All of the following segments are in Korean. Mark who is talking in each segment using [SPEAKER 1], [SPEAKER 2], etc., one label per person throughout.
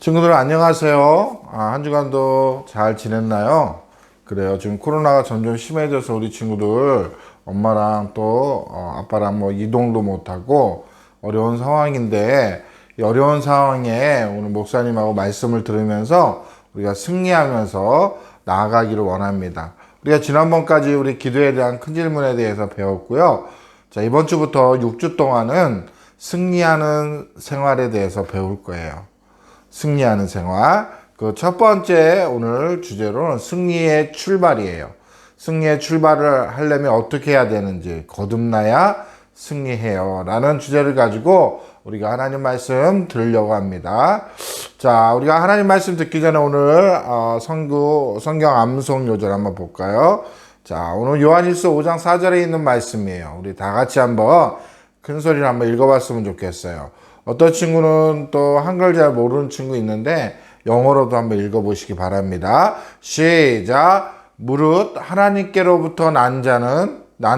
[SPEAKER 1] 친구들 안녕하세요. 한 주간도 잘 지냈나요? 그래요. 지금 코로나가 점점 심해져서 우리 친구들 엄마랑 또 아빠랑 뭐 이동도 못하고 어려운 상황인데, 이 어려운 상황에 오늘 목사님하고 말씀을 들으면서 우리가 승리하면서 나아가기를 원합니다. 우리가 지난번까지 우리 기도에 대한 큰 질문에 대해서 배웠고요. 자, 이번 주부터 6주 동안은 승리하는 생활에 대해서 배울 거예요. 승리하는 생활. 그 첫 번째 오늘 주제로는 승리의 출발이에요. 승리의 출발을 하려면 어떻게 해야 되는지, 거듭나야 승리해요 라는 주제를 가지고 우리가 하나님 말씀 들으려고 합니다. 자, 우리가 하나님 말씀 듣기 전에 오늘 성경 암송 요절 한번 볼까요? 자, 오늘 요한일서 5장 4절에 있는 말씀이에요. 우리 다 같이 한번 큰 소리로 한번 읽어봤으면 좋겠어요. 어떤 친구는 또 한글 잘 모르는 친구 있는데 영어로도 한번 읽어보시기 바랍니다. 시작. 무릇 하나님께로부터 난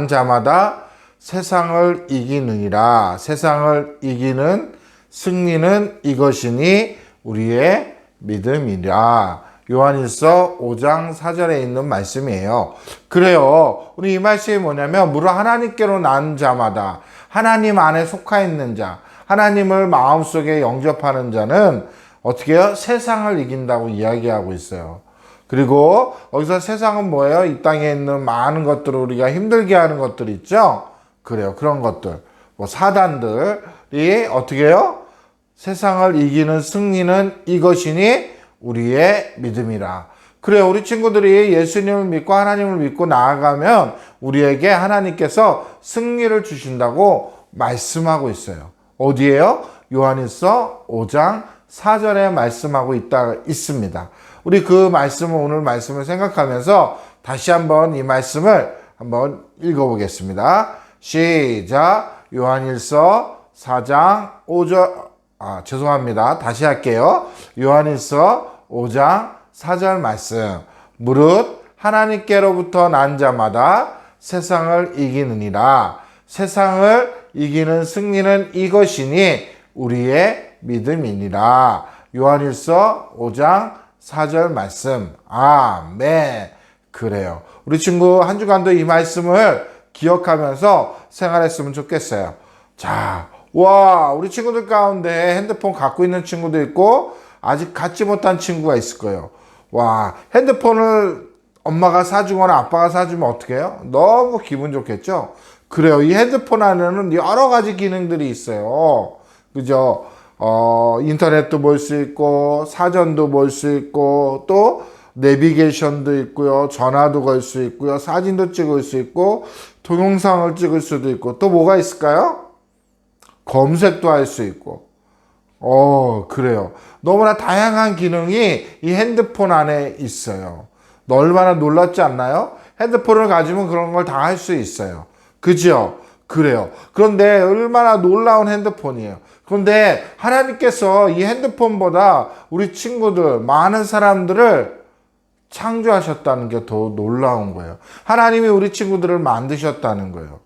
[SPEAKER 1] 자마다 세상을 이기느니라. 세상을 이기는 승리는 이것이니 우리의 믿음이라. 요한일서 5장 4절에 있는 말씀이에요. 그래요. 우리 이 말씀이 뭐냐면, 무릇 하나님께로 난 자마다, 하나님 안에 속하 있는 자, 하나님을 마음속에 영접하는 자는 어떻게 해요? 세상을 이긴다고 이야기하고 있어요. 그리고 여기서 세상은 뭐예요? 이 땅에 있는 많은 것들을 우리가 힘들게 하는 것들 있죠? 그래요. 그런 것들. 뭐 사단들이 어떻게 해요? 세상을 이기는 승리는 이것이니 우리의 믿음이라. 그래요. 우리 친구들이 예수님을 믿고 하나님을 믿고 나아가면 우리에게 하나님께서 승리를 주신다고 말씀하고 있어요. 어디에요? 요한일서 5장 4절에 말씀하고 있습니다. 우리 그 말씀을, 오늘 말씀을 생각하면서 다시 한번 이 말씀을 한번 읽어보겠습니다. 시작. 요한일서 4장 5절, 죄송합니다. 다시 할게요. 요한일서 5장 4절 말씀. 무릇 하나님께로부터 난 자마다 세상을 이기느니라. 세상을 이기는 승리는 이것이니 우리의 믿음이니라. 요한일서 5장 4절 말씀. 아멘. 그래요. 우리 친구 한 주간도 이 말씀을 기억하면서 생활했으면 좋겠어요. 자, 와, 우리 친구들 가운데 핸드폰 갖고 있는 친구도 있고 아직 갖지 못한 친구가 있을 거예요. 와, 핸드폰을 엄마가 사주거나 아빠가 사주면 어떻게 해요? 너무 기분 좋겠죠? 그래요. 이 핸드폰 안에는 여러 가지 기능들이 있어요. 그죠? 인터넷도 볼 수 있고, 사전도 볼 수 있고, 또 내비게이션도 있고요. 전화도 걸 수 있고요. 사진도 찍을 수 있고, 동영상을 찍을 수도 있고, 또 뭐가 있을까요? 검색도 할 수 있고. 그래요. 너무나 다양한 기능이 이 핸드폰 안에 있어요. 너 얼마나 놀랍지 않나요? 핸드폰을 가지면 그런 걸 다 할 수 있어요. 그죠? 그래요. 그런데 얼마나 놀라운 핸드폰이에요. 그런데 하나님께서 이 핸드폰보다 우리 친구들, 많은 사람들을 창조하셨다는 게 더 놀라운 거예요. 하나님이 우리 친구들을 만드셨다는 거예요.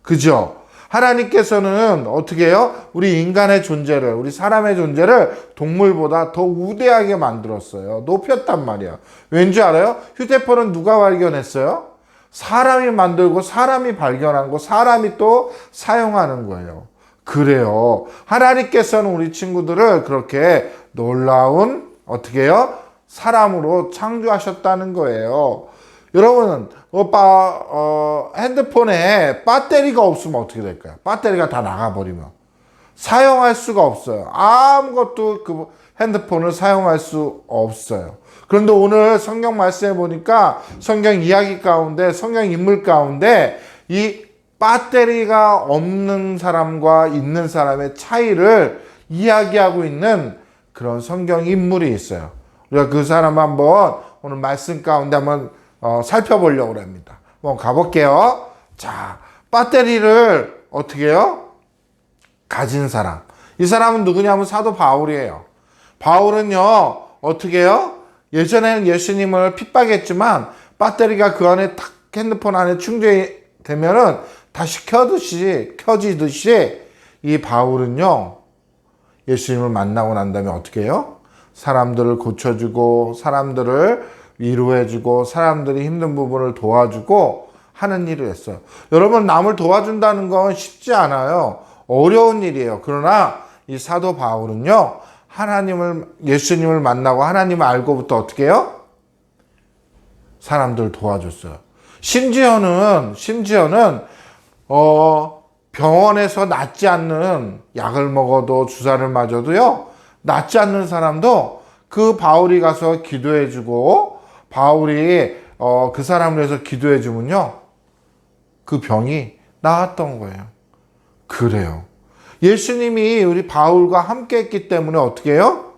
[SPEAKER 1] 그죠? 하나님께서는 어떻게 해요? 우리 인간의 존재를, 우리 사람의 존재를 동물보다 더 우대하게 만들었어요. 높였단 말이야. 왠지 알아요? 휴대폰은 누가 발견했어요? 사람이 만들고 사람이 발견한 거, 사람이 또 사용하는 거예요. 그래요. 하나님께서는 우리 친구들을 그렇게 놀라운, 어떻게 해요? 사람으로 창조하셨다는 거예요. 여러분, 핸드폰에 배터리가 없으면 어떻게 될까요? 배터리가 다 나가버리면 사용할 수가 없어요. 아무것도 그 핸드폰을 사용할 수 없어요. 그런데 오늘 성경 말씀에 보니까 성경 이야기 가운데, 성경 인물 가운데 이 배터리가 없는 사람과 있는 사람의 차이를 이야기하고 있는 그런 성경 인물이 있어요. 우리가 그 사람 한번 오늘 말씀 가운데 한번 살펴보려고 합니다. 한번 가볼게요. 자, 배터리를 어떻게 해요? 가진 사람. 이 사람은 누구냐면 사도 바울이에요. 바울은요, 어떻게 해요? 예전에는 예수님을 핍박했지만 배터리가 그 안에 탁 핸드폰 안에 충전이 되면은 다시 켜지듯이 이 바울은요, 예수님을 만나고 난 다음에 어떻게 해요? 사람들을 고쳐주고 사람들을 위로해주고 사람들이 힘든 부분을 도와주고 하는 일을 했어요. 여러분, 남을 도와준다는 건 쉽지 않아요. 어려운 일이에요. 그러나 이 사도 바울은요, 예수님을 만나고 하나님을 알고부터 어떻게 해요? 사람들 도와줬어요. 심지어는 병원에서 낫지 않는 약을 먹어도 주사를 맞아도요, 낫지 않는 사람도 그 바울이 가서 기도해주고 바울이 그 사람을 위해서 기도해주면요, 그 병이 나았던 거예요. 그래요. 예수님이 우리 바울과 함께 했기 때문에 어떻게 해요?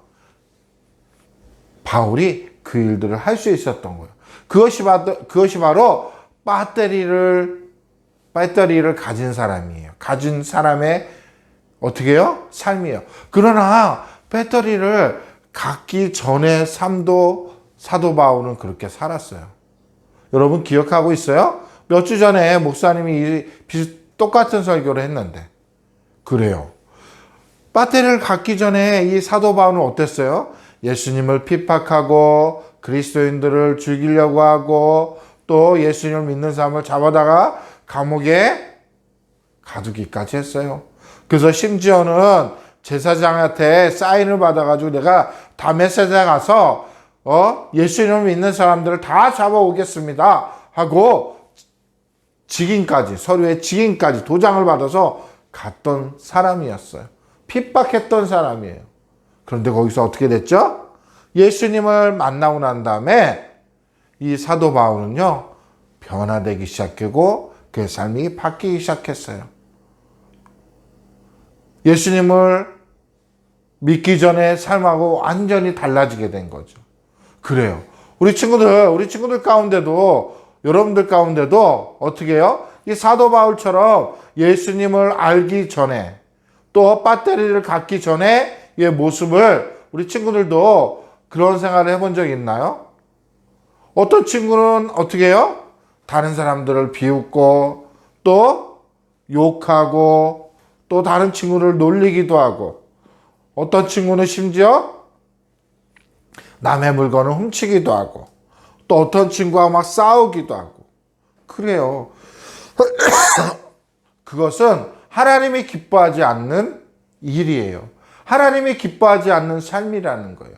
[SPEAKER 1] 바울이 그 일들을 할 수 있었던 거예요. 그것이 바로 배터리를 가진 사람이에요. 가진 사람의 어떻게 해요? 삶이에요. 그러나 배터리를 갖기 전에 삶도 사도 바울은 그렇게 살았어요. 여러분 기억하고 있어요? 몇 주 전에 목사님이 똑같은 설교를 했는데, 그래요. 배터리를 갖기 전에 이 사도 바울은 어땠어요? 예수님을 핍박하고 그리스도인들을 죽이려고 하고 또 예수님을 믿는 사람을 잡아다가 감옥에 가두기까지 했어요. 그래서 심지어는 제사장한테 사인을 받아가지고 내가 다메섹에 가서 예수님을 믿는 사람들을 다 잡아오겠습니다 하고 서류에 직인까지 도장을 받아서 갔던 사람이었어요. 핍박했던 사람이에요. 그런데 거기서 어떻게 됐죠? 예수님을 만나고 난 다음에 이 사도 바울은요, 변화되기 시작하고 그의 삶이 바뀌기 시작했어요. 예수님을 믿기 전에 삶하고 완전히 달라지게 된 거죠. 그래요. 우리 친구들 가운데도, 여러분들 가운데도 어떻게 해요? 이 사도 바울처럼 예수님을 알기 전에 또 배터리를 갖기 전에 의 모습을 우리 친구들도 그런 생활을 해본 적 있나요? 어떤 친구는 어떻게 해요? 다른 사람들을 비웃고 또 욕하고 또 다른 친구를 놀리기도 하고, 어떤 친구는 심지어 남의 물건을 훔치기도 하고 또 어떤 친구와 막 싸우기도 하고 그래요. 그것은 하나님이 기뻐하지 않는 일이에요. 하나님이 기뻐하지 않는 삶이라는 거예요.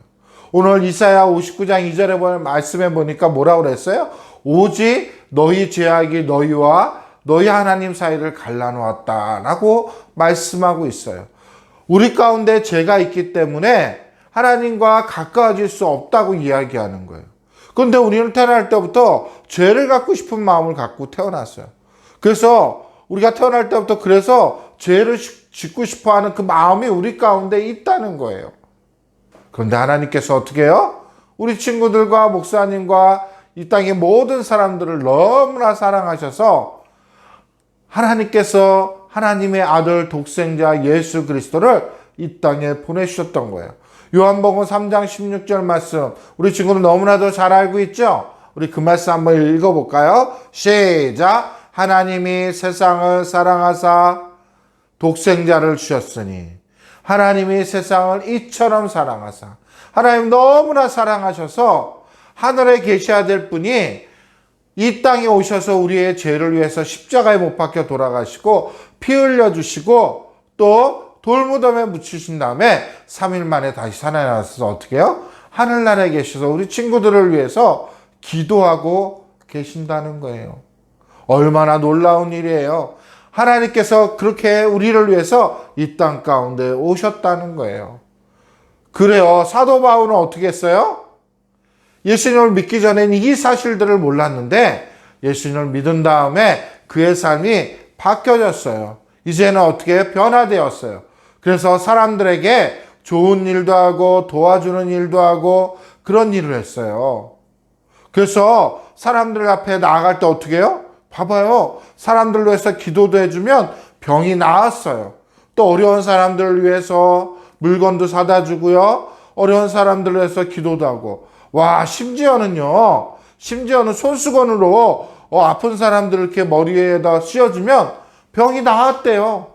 [SPEAKER 1] 오늘 이사야 59장 2절에 말씀해 보니까 뭐라고 그랬어요? 오직 너희 죄악이 너희와 너희 하나님 사이를 갈라놓았다라고 말씀하고 있어요. 우리 가운데 죄가 있기 때문에 하나님과 가까워질 수 없다고 이야기하는 거예요. 그런데 우리는 태어날 때부터 죄를 갖고 싶은 마음을 갖고 태어났어요. 그래서 우리가 태어날 때부터 그래서 죄를 짓고 싶어하는 그 마음이 우리 가운데 있다는 거예요. 그런데 하나님께서 어떻게 해요? 우리 친구들과 목사님과 이 땅의 모든 사람들을 너무나 사랑하셔서 하나님께서 하나님의 아들 독생자 예수 그리스도를 이 땅에 보내주셨던 거예요. 요한복음 3장 16절 말씀, 우리 친구들 너무나도 잘 알고 있죠? 우리 그 말씀 한번 읽어볼까요? 시작! 하나님이 세상을 사랑하사 독생자를 주셨으니 하나님이 세상을 이처럼 사랑하사, 하나님 너무나 사랑하셔서 하늘에 계셔야 될 분이 이 땅에 오셔서 우리의 죄를 위해서 십자가에 못 박혀 돌아가시고 피 흘려주시고 또 돌무덤에 묻히신 다음에 3일 만에 다시 살아나셔서 어떻게 해요? 하늘나라에 계셔서 우리 친구들을 위해서 기도하고 계신다는 거예요. 얼마나 놀라운 일이에요. 하나님께서 그렇게 우리를 위해서 이 땅 가운데 오셨다는 거예요. 그래요. 사도 바울은 어떻게 했어요? 예수님을 믿기 전에는 이 사실들을 몰랐는데 예수님을 믿은 다음에 그의 삶이 바뀌어졌어요. 이제는 어떻게 변화되었어요. 그래서 사람들에게 좋은 일도 하고 도와주는 일도 하고 그런 일을 했어요. 그래서 사람들 앞에 나아갈 때 어떻게 해요? 봐봐요. 사람들을 위해서 기도도 해주면 병이 나았어요. 또 어려운 사람들을 위해서 물건도 사다 주고요. 어려운 사람들을 위해서 기도도 하고. 와, 심지어는 손수건으로 아픈 사람들을 이렇게 머리에다 씌워주면 병이 나았대요.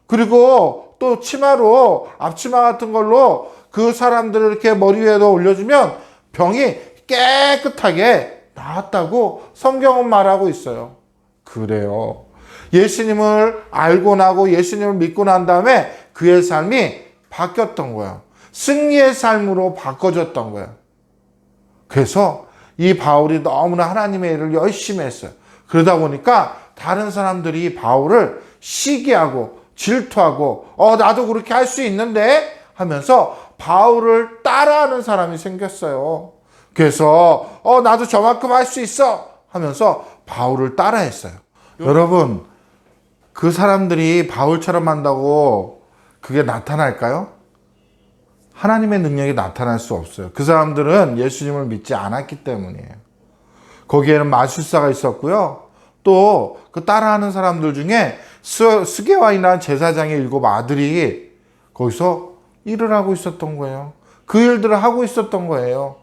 [SPEAKER 1] 그리고 또 치마로, 앞치마 같은 걸로 그 사람들을 이렇게 머리 위에다 올려주면 병이 깨끗하게 나았다고 성경은 말하고 있어요. 그래요. 예수님을 알고 나고 예수님을 믿고 난 다음에 그의 삶이 바뀌었던 거예요. 승리의 삶으로 바꿔졌던 거예요. 그래서 이 바울이 너무나 하나님의 일을 열심히 했어요. 그러다 보니까 다른 사람들이 바울을 시기하고 질투하고 나도 그렇게 할 수 있는데 하면서 바울을 따라하는 사람이 생겼어요. 그래서 나도 저만큼 할 수 있어 하면서 바울을 따라했어요. 여러분, 그 사람들이 바울처럼 한다고 그게 나타날까요? 하나님의 능력이 나타날 수 없어요. 그 사람들은 예수님을 믿지 않았기 때문이에요. 거기에는 마술사가 있었고요. 또 그 따라하는 사람들 중에 스게와인이라는 제사장의 7 아들이 거기서 일을 하고 있었던 거예요. 그 일들을 하고 있었던 거예요.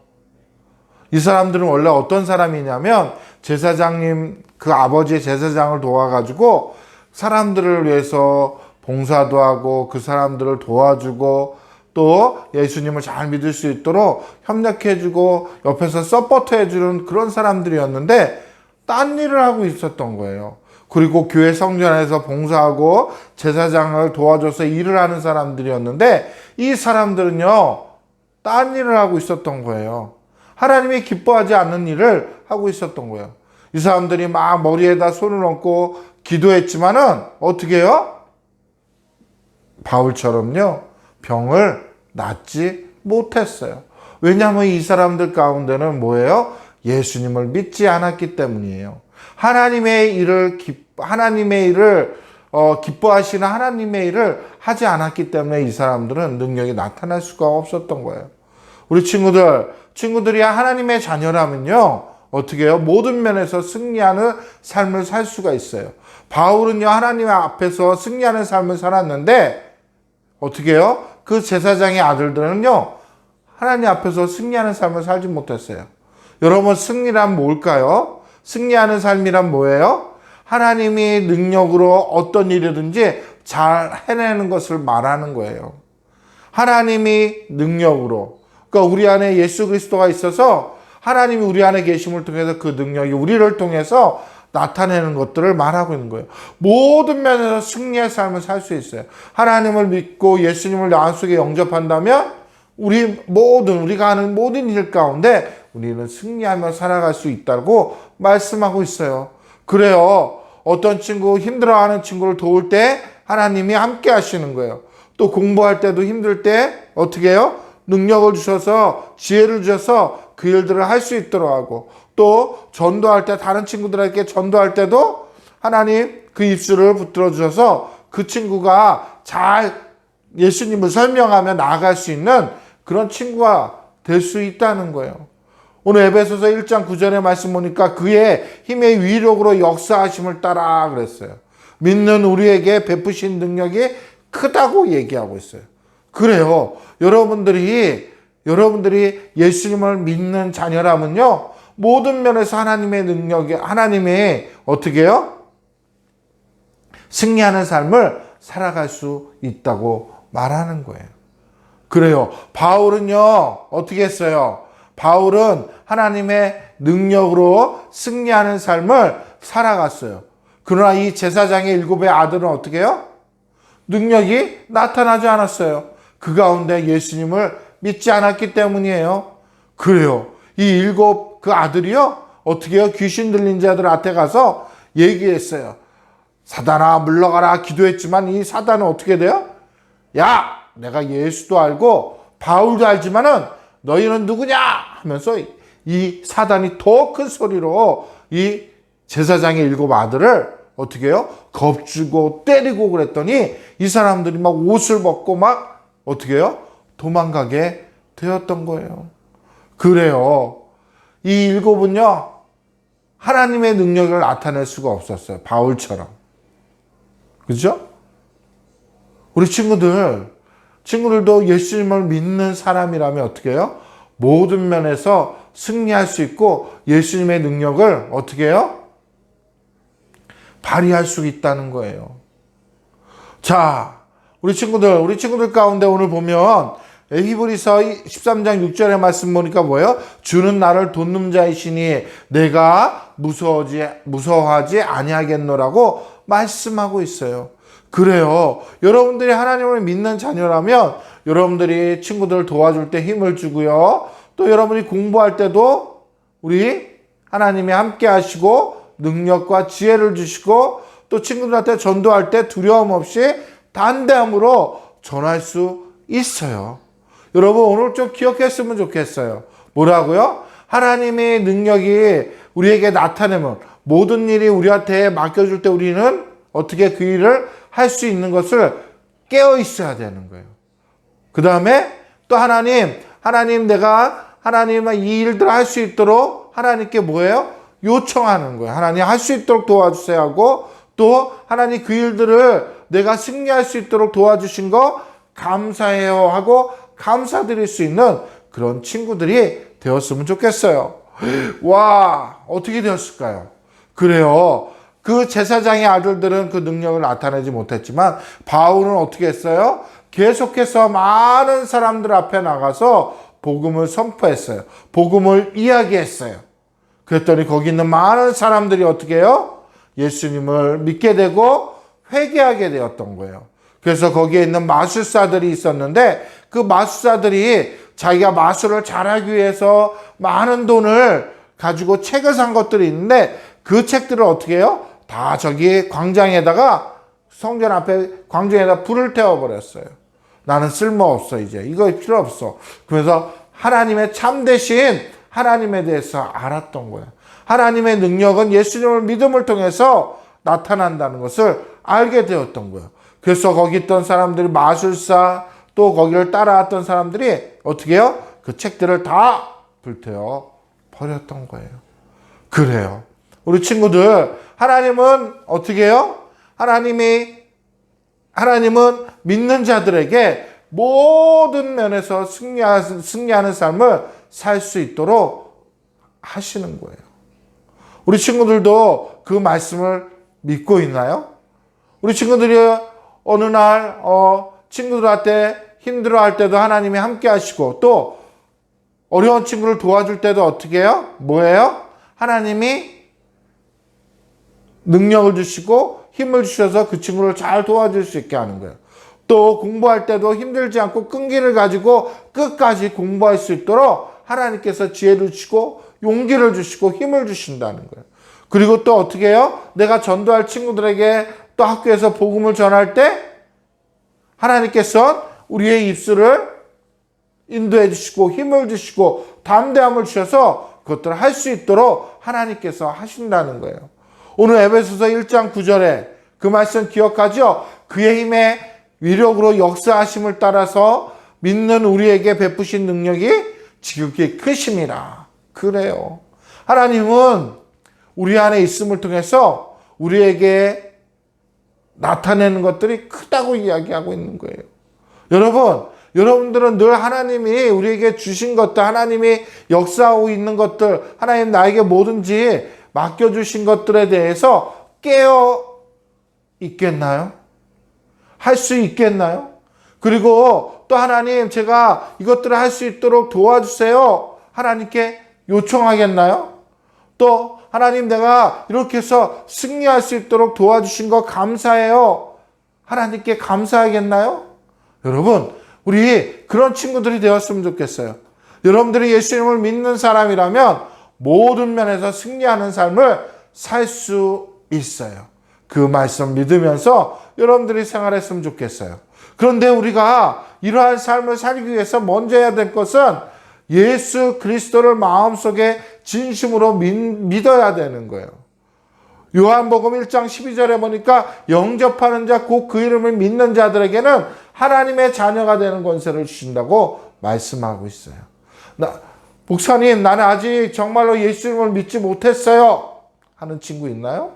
[SPEAKER 1] 이 사람들은 원래 어떤 사람이냐면 제사장님 그 아버지의 제사장을 도와가지고 사람들을 위해서 봉사도 하고 그 사람들을 도와주고 또 예수님을 잘 믿을 수 있도록 협력해주고 옆에서 서포트해주는 그런 사람들이었는데 딴 일을 하고 있었던 거예요. 그리고 교회 성전에서 봉사하고 제사장을 도와줘서 일을 하는 사람들이었는데 이 사람들은요 딴 일을 하고 있었던 거예요. 하나님이 기뻐하지 않는 일을 하고 있었던 거예요. 이 사람들이 막 머리에다 손을 얹고 기도했지만은 어떻게 해요? 바울처럼요 병을 낫지 못했어요. 왜냐하면 이 사람들 가운데는 뭐예요? 예수님을 믿지 않았기 때문이에요. 하나님의 일을 기뻐하시는 하나님의 일을 하지 않았기 때문에 이 사람들은 능력이 나타날 수가 없었던 거예요. 우리 친구들이 하나님의 자녀라면요 어떻게 해요? 모든 면에서 승리하는 삶을 살 수가 있어요. 바울은요 하나님 앞에서 승리하는 삶을 살았는데 어떻게 해요? 그 제사장의 아들들은요 하나님 앞에서 승리하는 삶을 살지 못했어요. 여러분, 승리란 뭘까요? 승리하는 삶이란 뭐예요? 하나님이 능력으로 어떤 일이든지 잘 해내는 것을 말하는 거예요. 하나님이 능력으로, 그러니까 우리 안에 예수 그리스도가 있어서 하나님이 우리 안에 계심을 통해서 그 능력이 우리를 통해서 나타내는 것들을 말하고 있는 거예요. 모든 면에서 승리의 삶을 살 수 있어요. 하나님을 믿고 예수님을 마음속에 영접한다면 우리가 하는 모든 일 가운데 우리는 승리하며 살아갈 수 있다고 말씀하고 있어요. 그래요. 어떤 친구, 힘들어하는 친구를 도울 때 하나님이 함께 하시는 거예요. 또 공부할 때도 힘들 때 어떻게 해요? 능력을 주셔서 지혜를 주셔서 그 일들을 할 수 있도록 하고 또 전도할 때 다른 친구들에게 전도할 때도 하나님 그 입술을 붙들어 주셔서 그 친구가 잘 예수님을 설명하며 나아갈 수 있는 그런 친구가 될 수 있다는 거예요. 오늘 에베소서 1장 9절의 말씀 보니까 그의 힘의 위력으로 역사하심을 따라 그랬어요. 믿는 우리에게 베푸신 능력이 크다고 얘기하고 있어요. 그래요. 여러분들이 예수님을 믿는 자녀라면요. 모든 면에서 하나님의 능력이, 하나님의 어떻게 해요? 승리하는 삶을 살아갈 수 있다고 말하는 거예요. 그래요. 바울은요, 어떻게 했어요? 바울은 하나님의 능력으로 승리하는 삶을 살아갔어요. 그러나 이 제사장의 7의 아들은 어떻게 해요? 능력이 나타나지 않았어요. 그 가운데 예수님을 믿지 않았기 때문이에요. 그래요. 이 7 그 아들이요, 어떻게 해요? 귀신 들린 자들 앞에 가서 얘기했어요. 사단아, 물러가라 기도했지만 이 사단은 어떻게 돼요? 야, 내가 예수도 알고 바울도 알지만은 너희는 누구냐? 하면서 이 사단이 더 큰 소리로 이 제사장의 7 아들을 어떻게 해요? 겁주고 때리고 그랬더니 이 사람들이 막 옷을 벗고 막 어떻게 해요? 도망가게 되었던 거예요. 그래요. 이 7은요, 하나님의 능력을 나타낼 수가 없었어요. 바울처럼. 그죠? 우리 친구들도 예수님을 믿는 사람이라면 어떻게 해요? 모든 면에서 승리할 수 있고 예수님의 능력을 어떻게 해요? 발휘할 수 있다는 거예요. 자, 우리 친구들 가운데 오늘 보면 히브리서 13장 6절의 말씀 보니까 뭐예요? 주는 나를 돕는 자이시니 내가 무서워하지 아니하겠노라고 말씀하고 있어요. 그래요. 여러분들이 하나님을 믿는 자녀라면 여러분들이 친구들을 도와줄 때 힘을 주고요. 또 여러분이 공부할 때도 우리 하나님이 함께 하시고 능력과 지혜를 주시고 또 친구들한테 전도할 때 두려움 없이 담대함으로 전할 수 있어요. 여러분 오늘 좀 기억했으면 좋겠어요. 뭐라고요? 하나님의 능력이 우리에게 나타내면 모든 일이 우리한테 맡겨줄 때 우리는 어떻게 그 일을 할 수 있는 것을 깨어 있어야 되는 거예요. 그 다음에 또 하나님 내가 하나님의 이 일들을 할 수 있도록 하나님께 뭐예요? 요청하는 거예요. 하나님 할 수 있도록 도와주세요 하고 또 하나님 그 일들을 내가 승리할 수 있도록 도와주신 거 감사해요 하고 감사드릴 수 있는 그런 친구들이 되었으면 좋겠어요. 와, 어떻게 되었을까요? 그래요. 그 제사장의 아들들은 그 능력을 나타내지 못했지만 바울은 어떻게 했어요? 계속해서 많은 사람들 앞에 나가서 복음을 선포했어요. 복음을 이야기했어요. 그랬더니 거기 있는 많은 사람들이 어떻게 해요? 예수님을 믿게 되고 회개하게 되었던 거예요. 그래서 거기에 있는 마술사들이 있었는데 그 마술사들이 자기가 마술을 잘하기 위해서 많은 돈을 가지고 책을 산 것들이 있는데 그 책들을 어떻게 해요? 다 저기 광장에다가 성전 앞에 광장에다 불을 태워버렸어요. 나는 쓸모없어 이제. 이거 필요 없어. 그래서 하나님의 참되신 하나님에 대해서 알았던 거예요. 하나님의 능력은 예수님을 믿음을 통해서 나타난다는 것을 알게 되었던 거예요. 그래서 거기 있던 사람들이 마술사 또 거기를 따라왔던 사람들이 어떻게 해요? 그 책들을 다 불태워 버렸던 거예요. 그래요. 우리 친구들 하나님은 어떻게 해요? 하나님은 믿는 자들에게 모든 면에서 승리하는 삶을 살 수 있도록 하시는 거예요. 우리 친구들도 그 말씀을 믿고 있나요? 우리 친구들이 어느 날 친구들한테 힘들어할 때도 하나님이 함께 하시고 또 어려운 친구를 도와줄 때도 어떻게 해요? 뭐예요? 하나님이 능력을 주시고 힘을 주셔서 그 친구를 잘 도와줄 수 있게 하는 거예요. 또 공부할 때도 힘들지 않고 끈기를 가지고 끝까지 공부할 수 있도록 하나님께서 지혜를 주시고 용기를 주시고 힘을 주신다는 거예요. 그리고 또 어떻게 해요? 내가 전도할 친구들에게 또 학교에서 복음을 전할 때 하나님께서 우리의 입술을 인도해 주시고 힘을 주시고 담대함을 주셔서 그것들을 할 수 있도록 하나님께서 하신다는 거예요. 오늘 에베소서 1장 9절에 그 말씀 기억하죠? 그의 힘의 위력으로 역사하심을 따라서 믿는 우리에게 베푸신 능력이 지극히 크심이라. 그래요. 하나님은 우리 안에 있음을 통해서 우리에게 나타내는 것들이 크다고 이야기하고 있는 거예요. 여러분들은 늘 하나님이 우리에게 주신 것들, 하나님이 역사하고 있는 것들, 하나님 나에게 뭐든지 맡겨주신 것들에 대해서 깨어 있겠나요? 할 수 있겠나요? 그리고 또 하나님 제가 이것들을 할 수 있도록 도와주세요. 하나님께 요청하겠나요? 또 하나님 내가 이렇게 해서 승리할 수 있도록 도와주신 거 감사해요. 하나님께 감사하겠나요? 여러분 우리 그런 친구들이 되었으면 좋겠어요. 여러분들이 예수님을 믿는 사람이라면 모든 면에서 승리하는 삶을 살 수 있어요. 그 말씀 믿으면서 여러분들이 생활했으면 좋겠어요. 그런데 우리가 이러한 삶을 살기 위해서 먼저 해야 될 것은 예수 그리스도를 마음속에 진심으로 믿어야 되는 거예요. 요한복음 1장 12절에 보니까 영접하는 자 곧 그 이름을 믿는 자들에게는 하나님의 자녀가 되는 권세를 주신다고 말씀하고 있어요. 목사님 나는 아직 정말로 예수님을 믿지 못했어요 하는 친구 있나요?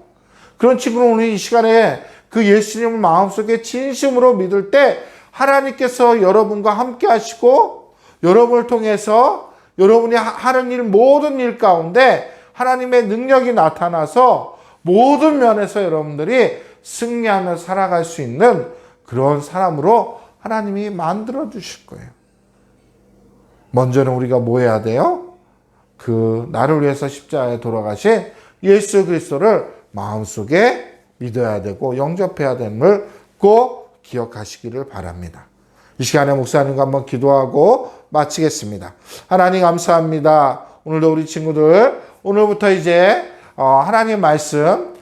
[SPEAKER 1] 그런 친구는 오늘 이 시간에 그 예수님을 마음속에 진심으로 믿을 때 하나님께서 여러분과 함께 하시고 여러분을 통해서 여러분이 하는 일 모든 일 가운데 하나님의 능력이 나타나서 모든 면에서 여러분들이 승리하며 살아갈 수 있는 그런 사람으로 하나님이 만들어 주실 거예요. 먼저는 우리가 뭐 해야 돼요? 그 나를 위해서 십자가에 돌아가신 예수 그리스도를 마음속에 믿어야 되고 영접해야 되는 걸 꼭 기억하시기를 바랍니다. 이 시간에 목사님과 한번 기도하고 마치겠습니다. 하나님 감사합니다. 오늘도 우리 친구들 오늘부터 이제 하나님 말씀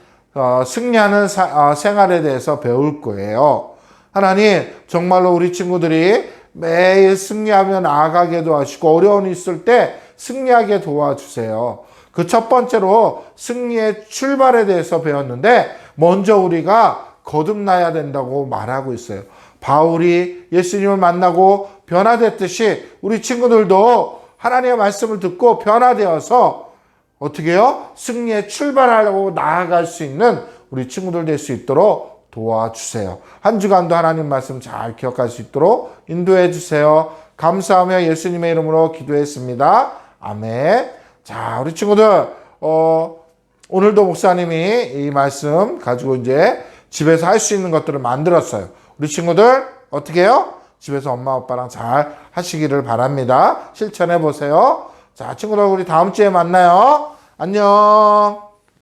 [SPEAKER 1] 승리하는 생활에 대해서 배울 거예요. 하나님 정말로 우리 친구들이 매일 승리하며 나아가게 도와주시고 어려움이 있을 때 승리하게 도와주세요. 그 첫 번째로 승리의 출발에 대해서 배웠는데 먼저 우리가 거듭나야 된다고 말하고 있어요. 바울이 예수님을 만나고 변화됐듯이 우리 친구들도 하나님의 말씀을 듣고 변화되어서 어떻게 해요? 승리에 출발하려고 나아갈 수 있는 우리 친구들 될 수 있도록 도와주세요. 한 주간도 하나님 말씀 잘 기억할 수 있도록 인도해 주세요. 감사하며 예수님의 이름으로 기도했습니다. 아멘. 자, 우리 친구들 오늘도 목사님이 이 말씀 가지고 이제 집에서 할 수 있는 것들을 만들었어요. 우리 친구들 어떻게 해요? 집에서 엄마 아빠랑 잘 하시기를 바랍니다. 실천해 보세요. 자, 친구들 우리 다음 주에 만나요. 안녕.